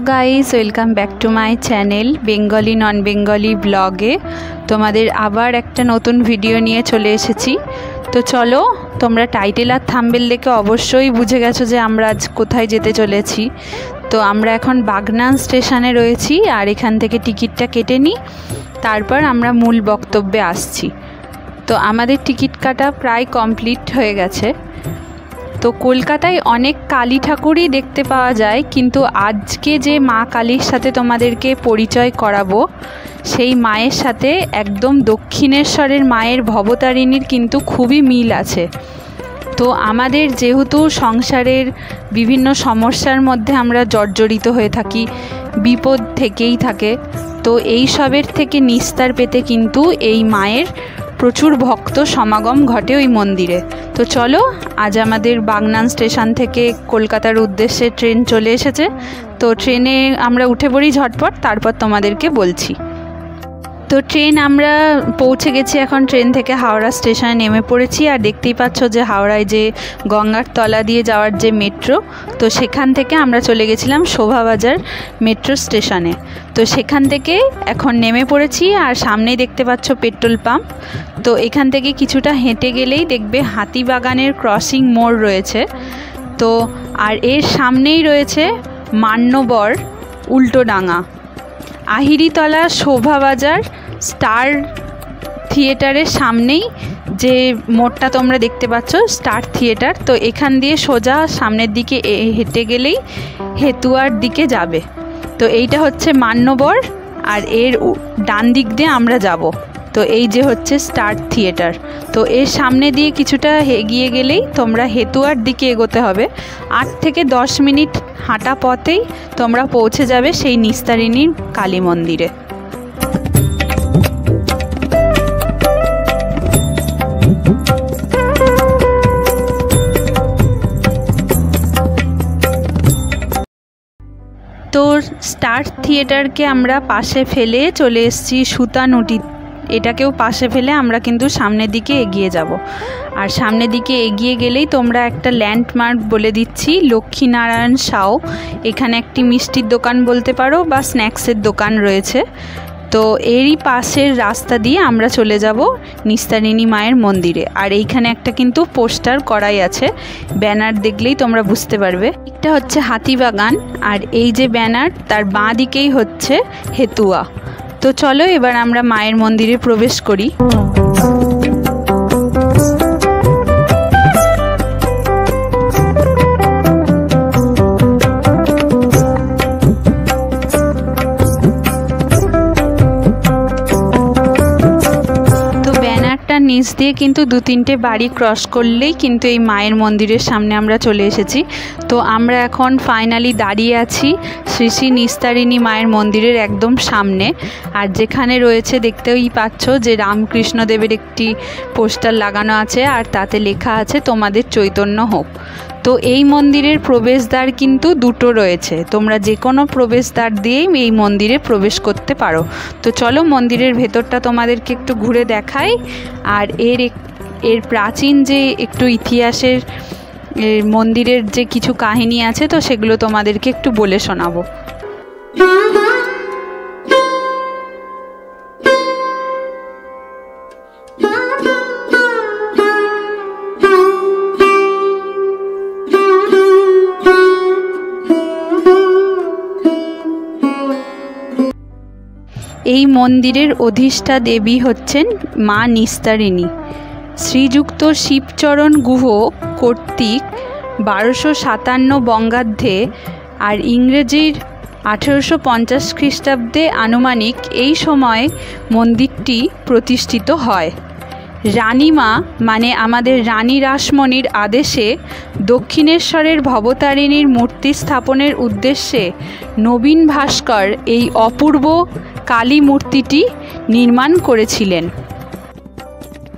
Guys welcome back to my channel Bengali non Bengali ब्लगे तुम्हादेर आबार एक नतून भिडियो निये चले एसेछि। तो चलो तोमरा टाइटेल और थाम्बनेल देखे अवश्यई बुझे गेछो जे आमरा आज कोथाय जेते चलेछि। तो आमरा एखन बागनान स्टेशने रयेछि और एखान थेके टिकिटटा केटे निई, तारपर आमरा मूल बक्तव्ये आसछि। तो आमादेर टिकिट काटा प्राय कमप्लीट हये गेछे। तो कलकाताय अनेक काली ठाकुरई देखते पाওয়া যায়, किन्तु आज के जे मा कालीर साथे तोमादेरके परिचय कराबो सेई मायेर साथे एकदम दक्षिणेश्वरेर मायेर भवतारिणीर किन्तु खूबई मिल आछे। तो आमादेर जेहेतु संसारेर विभिन्न समस्यार मध्य आमरा जर्जरित हये थाकी, विपद थेकेई थाके, तो एई सबेर थेके निस्तार पेते किन्तु एई मायेर प्रचुर भक्त समागम घटे ओई मंदिरे। तो चलो आज आमादेर बागनान स्टेशन थेके कलकातार उद्देश्ये ट्रेन चले एसेছে। तो ट्रेने आमरा उठे पड़ी झटपट, तारपर तोमादेरके बोलছি। तो ट्रेन आमरा पौঁছে गेছি, এখন ट्रेन থেকে हावड़ा स्टेशने नेमे पड़ेছি। और देखतेই পাচ্ছ যে হাওড়ায় যে গঙ্গার তলা দিয়ে যাওয়ার যে মেট্রো, তো সেখান থেকে আমরা চলে গেছিলাম শোভাবাজার মেট্রো স্টেশনে। তো সেখান থেকে এখন নেমে পড়েছি আর সামনেই দেখতে পাচ্ছ পেট্রোল পাম্প। তো এখান থেকে কিছুটা হেঁটে গেলেই দেখবে হাতিবাগানের ক্রসিং মোড় রয়েছে। তো আর এর সামনেই রয়েছে মান্যবর উল্টোডাঙ্গা, আহিরিতলা শোভাবাজার स्टार थिएटारे सामनेई जे मोड़टा तोमरा देखते पाচ্ছ स्टार थिएटार। तो एखान दिए सोजा सामनेर दिके हेঁটে गेलेई हेतुआर दिके जाबे। तो এইটা হচ্ছে মান্যবর আর এর ডান দিক দিয়ে আমরা যাব। তো এই যে হচ্ছে স্টার থিয়েটার। তো এর সামনে দিয়ে কিছুটা এগিয়ে গেলেই তোমরা হেতুয়ার দিকে এগোতে হবে। 8 থেকে 10 মিনিট হাঁটা পথেই তোমরা পৌঁছে যাবে সেই নিস্তারিণীর কালী মন্দিরে। तो स्टार थिएटार के आमरा पाशे फेले चले एसेছি সুতানুটি, এটাকেও পাশে ফেলে আমরা কিন্তু সামনের দিকে এগিয়ে যাব। আর সামনের দিকে এগিয়ে গেলেই তোমরা একটা ল্যান্ডমার্ক বলে দিচ্ছি, লক্ষ্মীনারায়ণ সাউ। এখানে একটি মিষ্টির দোকান বলতে পারো বা স্ন্যাক্সের দোকান রয়েছে। তো এরই পাশের রাস্তা দিয়ে আমরা চলে যাব নিস্তারিণী মায়ের মন্দিরে। আর এইখানে একটা কিন্তু পোস্টার করাই আছে, ব্যানার দেখলেই তোমরা বুঝতে পারবে। এটা হচ্ছে হাতিবাগান আর এই যে ব্যানার তার বাঁ দিকেই হচ্ছে হেতুয়া। তো চলো এবার আমরা মায়ের মন্দিরে প্রবেশ করি। নিচ দিয়ে কিন্তু 2-3টে বাড়ি ক্রস করলেই কিন্তু এই মায়ের মন্দিরের সামনে আমরা চলে এসেছি। তো আমরা এখন ফাইনালি দাঁড়িয়ে আছি শ্রী শ্রী নিস্তারিণী মায়ের মন্দিরের একদম সামনে। আর যেখানে রয়েছে দেখতেই পাচ্ছ যে রামকৃষ্ণ দেবের একটি পোস্টার লাগানো আছে আর তাতে লেখা আছে তোমাদের চৈতন্য হোক। তো এই মন্দিরের প্রবেশদ্বার কিন্তু দুটো রয়েছে, তোমরা যে কোনো প্রবেশদ্বার দিয়েই এই মন্দিরে প্রবেশ করতে পারো। তো চলো মন্দিরের ভেতরটা তোমাদেরকে একটু ঘুরে দেখাই আর এর প্রাচীন যে একটু ইতিহাসের মন্দিরের যে কিছু কাহিনী আছে তো সেগুলো তোমাদেরকে একটু বলে শোনাবো। এই মন্দিরের অধিষ্ঠা দেবী হচ্ছেন মা নিস্তারিণী। শ্রীযুক্ত শিবচরণ গুহ কর্তৃক 1257 বঙ্গাব্দে আর ইংরেজির 1850 খ্রিস্টাব্দে আনুমানিক এই সময় মন্দিরটি প্রতিষ্ঠিত হয়। রানীমা মানে আমাদের রানী রাসমণির আদেশে দক্ষিণেশ্বরের ভবতারিণীর মূর্তি স্থাপনের উদ্দেশ্যে নবীন ভাস্কর এই অপূর্ব কালী মূর্তিটি নির্মাণ করেছিলেন।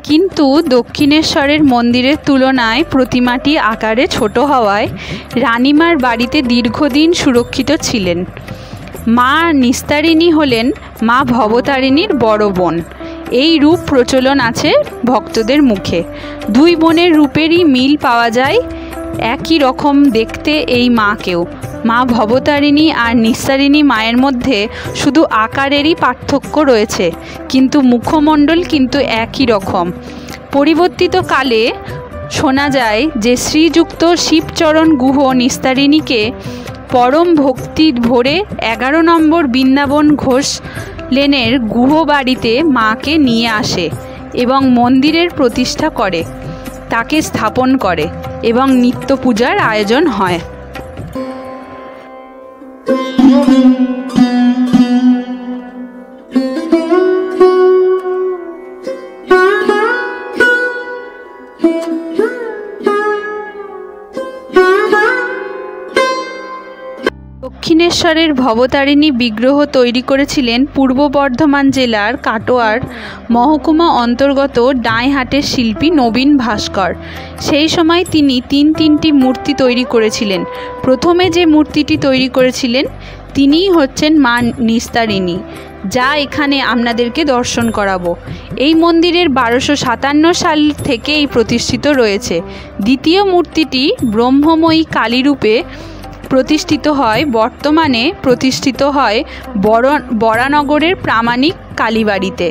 কিন্তু দক্ষিণেশ্বরের মন্দিরের তুলনায় প্রতিমাটি আকারে ছোট হওয়ায় রানীমার বাড়িতে দীর্ঘদিন সুরক্ষিত ছিলেন। মা নিস্তারিণী হলেন মা ভবতারিণীর বড় বোন। এই রূপ প্রচলন আছে ভক্তদের মুখে। দুই বোনের রূপেরই মিল পাওয়া যায়, একই রকম দেখতে এই মাকেও। মা ভবতারিণী আর নিস্তারিণী মায়ের মধ্যে শুধু আকারেরই পার্থক্য রয়েছে, কিন্তু মুখমণ্ডল কিন্তু একই রকম। পরিবর্তিত কালে শোনা যায় যে শ্রীযুক্ত শিবচরণ গুহ নিস্তারিণীকে পরম ভক্তি ভরে 11 নম্বর বৃন্দাবন ঘোষ লেনের গুহ বাড়িতে মাকে নিয়ে আসে এবং মন্দিরের প্রতিষ্ঠা করে, তাকে স্থাপন করে এবং নিত্য পূজার আয়োজন হয়। দক্ষিণেশ্বরের ভবতারিণী বিগ্রহ তৈরি করেছিলেন পূর্ব বর্ধমান জেলার কাটোয়ার মহকুমা অন্তর্গত ডাঁইহাটের শিল্পী নবীন ভাস্কর। সেই সময় তিনি তিনটি মূর্তি তৈরি করেছিলেন। প্রথমে যে মূর্তিটি তৈরি করেছিলেন তিনিই হচ্ছেন মা নিস্তারিণী, যা এখানে আপনাদেরকে দর্শন করাবো। এই মন্দিরের 1257 সাল থেকে এই প্রতিষ্ঠিত রয়েছে। দ্বিতীয় মূর্তিটি ব্রহ্মময়ী কালীরূপে প্রতিষ্ঠিত হয়, বর্তমানে প্রতিষ্ঠিত হয় বরানগরের প্রামাণিক কালীবাড়িতে,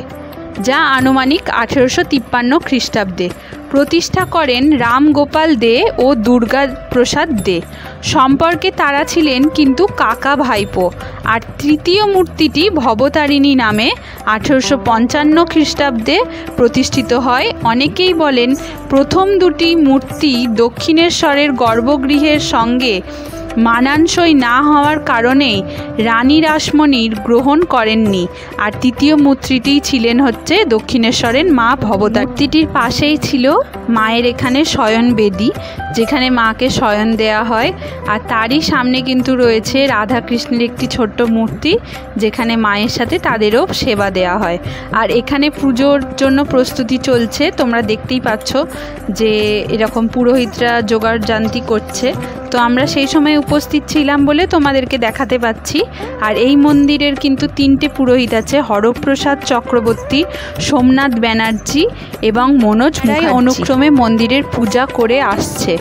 যা আনুমানিক 1853 খ্রিস্টাব্দে। প্রতিষ্ঠা করেন রামগোপাল দে ও দুর্গা প্রসাদ দে। সম্পর্কে তারা ছিলেন কিন্তু কাকা ভাইপো। আর তৃতীয় মূর্তিটি ভবতারিণী নামে 1855 খ্রিস্টাব্দে প্রতিষ্ঠিত হয়। অনেকেই বলেন প্রথম দুটি মূর্তি দক্ষিণেশ্বরের গর্ভগৃহের সঙ্গে মানানসই না হওয়ার কারণেই রানী রাসমণির গ্রহণ করেননি, আর তৃতীয় মূর্তিটি ছিলেন হচ্ছে দক্ষিণেশ্বরের মা ভবতারিণীর পাশেই ছিল মায়ের এখানে শয়ন বেদি, যেখানে মাকে শয়ন দেয়া হয়। আর তারই সামনে কিন্তু রয়েছে রাধাকৃষ্ণের একটি ছোট্ট মূর্তি, যেখানে মায়ের সাথে তাদেরও সেবা দেয়া হয়। আর এখানে পুজোর জন্য প্রস্তুতি চলছে, তোমরা দেখতেই পাচ্ছ যে এরকম পুরোহিতরা জোগাড় জান্তি করছে। তো আমরা সেই সময় উপস্থিত ছিলাম বলে তোমাদেরকে দেখাতে পাচ্ছি। আর এই মন্দিরের কিন্তু 3টে পুরোহিত আছে, হরপ্রসাদ চক্রবর্তী, সোমনাথ ব্যানার্জি এবং মনোজ মুখার্জি। অনুক্রমে মন্দিরের পূজা করে আসছে।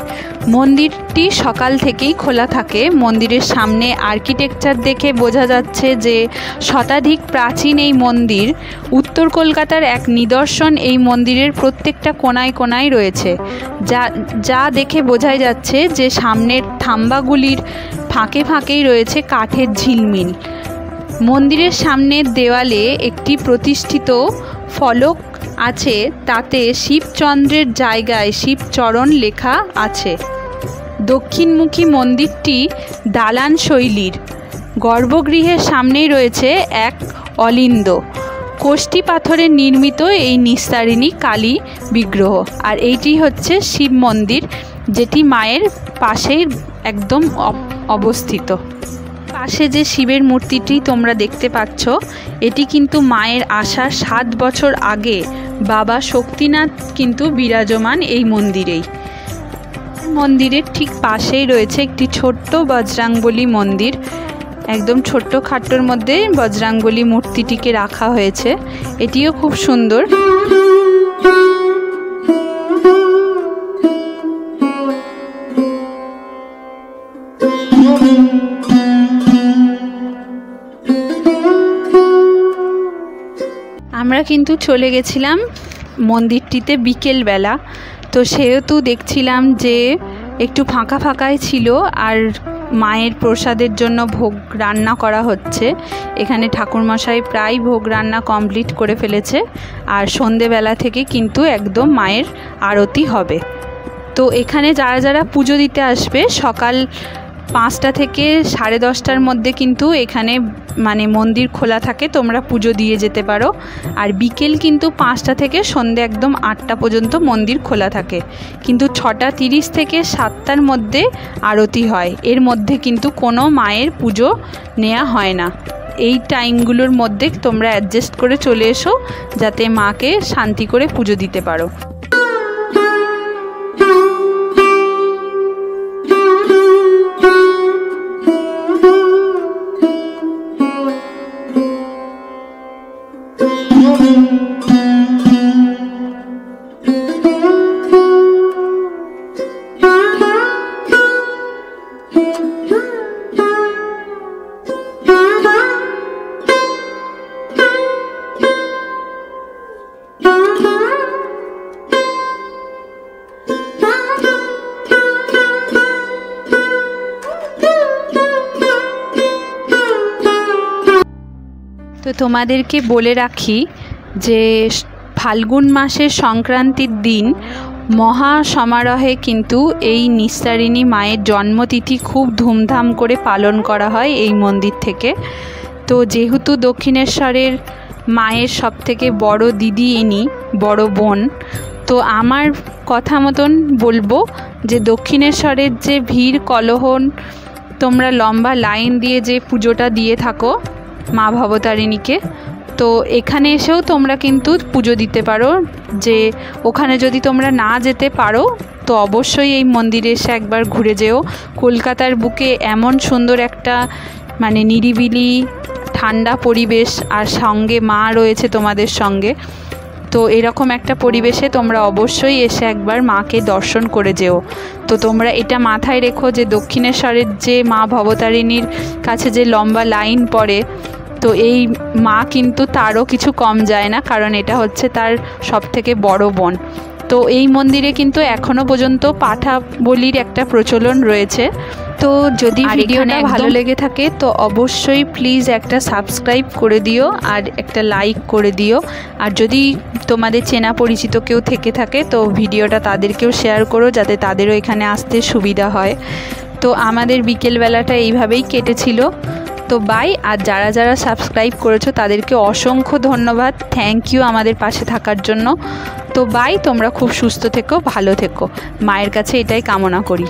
মন্দিরটি সকাল থেকেই খোলা থাকে। মন্দিরের সামনে আর্কিটেকচার দেখে বোঝা যাচ্ছে যে শতাধিক প্রাচীন এই মন্দির। উত্তর কলকাতার এক নিদর্শন এই মন্দিরের প্রত্যেকটা কোনায় কোনায় রয়েছে, যা দেখে বোঝাই যাচ্ছে যে সামনের থাম্বাগুলির ফাঁকে ফাঁকেই রয়েছে কাঠের ঝিলমিল। মন্দিরের সামনের দেওয়ালে একটি প্রতিষ্ঠিত ফলক আছে, তাতে শিবচন্দ্রের জায়গায় শিবচরণ লেখা আছে। দক্ষিণমুখী মন্দিরটি দালান শৈলীর। গর্ভগৃহের সামনেই রয়েছে এক অলিন্দ কোষ্ঠী পাথরের নির্মিত এই নিস্তারিণী কালী বিগ্রহ। আর এইটি হচ্ছে শিব মন্দির, যেটি মায়ের পাশেই একদম অবস্থিত। পাশে যে শিবের মূর্তিটি তোমরা দেখতে পাচ্ছ, এটি কিন্তু মায়ের আসার 7 বছর আগে বাবা শক্তিনাথ কিন্তু বিরাজমান এই মন্দিরেই। মন্দিরের ঠিক পাশেই রয়েছে একটি ছোট্ট বজরাঙ্গবলী মন্দির। একদম ছোট্ট খাট্টোর মধ্যে বজরাঙ্গবলী মূর্তিটিকে রাখা হয়েছে, এটিও খুব সুন্দর। আমরা কিন্তু চলে গেছিলাম মন্দিরটিতে বিকেলবেলা, তো সেহেতু দেখছিলাম যে একটু ফাঁকা ফাঁকাই ছিল। আর মায়ের প্রসাদের জন্য ভোগ রান্না করা হচ্ছে। এখানে ঠাকুরমশাই প্রায় ভোগ রান্না কমপ্লিট করে ফেলেছে। আর সন্ধেবেলা থেকে কিন্তু একদম মায়ের আরতি হবে। তো এখানে যারা যারা পুজো দিতে আসবে সকাল 5টা থেকে 10:30টার মধ্যে কিন্তু এখানে মানে মন্দির খোলা থাকে, তোমরা পুজো দিয়ে যেতে পারো। আর বিকেল কিন্তু 5টা থেকে সন্ধ্যে একদম 8টা পর্যন্ত মন্দির খোলা থাকে, কিন্তু 6:30 থেকে 7টার মধ্যে আরতি হয়। এর মধ্যে কিন্তু কোনো মায়ের পুজো নেওয়া হয় না। এই টাইমগুলোর মধ্যে তোমরা অ্যাডজাস্ট করে চলে এসো, যাতে মাকে শান্তি করে পুজো দিতে পারো। তোমাদেরকে বলে রাখি যে ফাল্গুন মাসের সংক্রান্তির দিন মহা সমারোহে কিন্তু এই নিস্তারিণী মায়ের জন্মতিথি খুব ধুমধাম করে পালন করা হয় এই মন্দির থেকে। তো যেহেতু দক্ষিণেশ্বরের মায়ের সবথেকে বড় দিদি ইনি, বড় বোন, তো আমার কথা মতন বলবো যে দক্ষিণেশ্বরের যে ভিড় কলহন, তোমরা লম্বা লাইন দিয়ে যে পুজোটা দিয়ে থাকো মা ভবতারিণীকে, তো এখানে এসেও তোমরা কিন্তু পুজো দিতে পারো। যে ওখানে যদি তোমরা না যেতে পারো তো অবশ্যই এই মন্দিরে এসে একবার ঘুরে যেও। কলকাতার বুকে এমন সুন্দর একটা মানে নিরিবিলি ঠান্ডা পরিবেশ, আর সঙ্গে মা রয়েছে তোমাদের সঙ্গে, তো এরকম একটা পরিবেশে তোমরা অবশ্যই এসে একবার মাকে দর্শন করে যেও। তো তোমরা এটা মাথায় রেখো যে দক্ষিণেশ্বরের যে মা ভবতারিণীর কাছে যে লম্বা লাইন পড়ে, তো এই মা কিন্তু তারও কিছু কম যায় না, কারণ এটা হচ্ছে তার সবথেকে বড় বোন। তো এই মন্দিরে কিন্তু এখনও পর্যন্ত পাঠা বলির একটা প্রচলন রয়েছে। তো যদি ভিডিওটা ভালো লেগে থাকে তো অবশ্যই প্লিজ একটা সাবস্ক্রাইব করে দিও আর একটা লাইক করে দিও। আর যদি তোমাদের চেনা পরিচিত কেউ থেকে থাকে তো ভিডিওটা তাদেরকেও শেয়ার করো, যাতে তাদেরও এখানে আসতে সুবিধা হয়। তো আমাদের বিকেলবেলাটা এইভাবেই কেটেছিল। তো বাই। আর যারা যারা সাবস্ক্রাইব করেছো তাদেরকে অসংখ্য ধন্যবাদ, থ্যাংক ইউ আমাদের পাশে থাকার জন্য। তো বাই, তোমরা খুব সুস্থ থেকো, ভালো থেকো, মায়ের কাছে এটাই কামনা করি।